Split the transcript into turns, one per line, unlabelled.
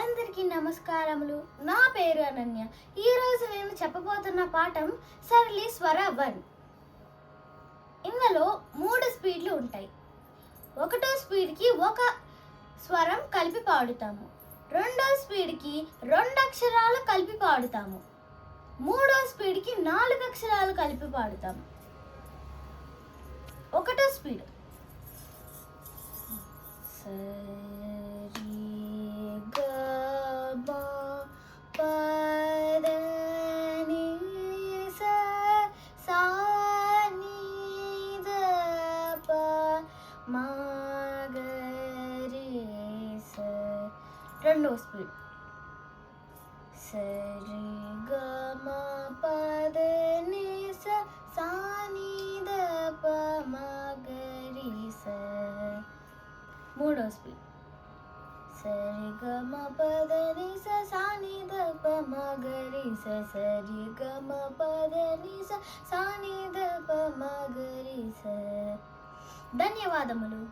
అందరికీ నమస్కారములు. నా పేరు అనన్య. ఈరోజు నేను చెప్పబోతున్న పాఠం సరళి స్వర 1. ఇందులో 3 స్పీడ్లు ఉంటాయి. ఒకటో స్పీడ్కి ఒక స్వరం కలిపి పాడుతాము. రెండో స్పీడ్కి 2 అక్షరాలు కలిపి పాడుతాము. మూడో స్పీడ్కి 4 అక్షరాలు కలిపి పాడుతాము. ఒకటో స్పీడ్ రెండో స్పీడ్ సరి గ మ పద ని స సా ని ద ప మ గ రి స. మూడో స్పీడ్ సరి గ మ పద ని స సా ని ద ప మ గ రి స సరి గ మ పద ని స సా ని ద ప మ గ రి స. ధన్యవాదములు.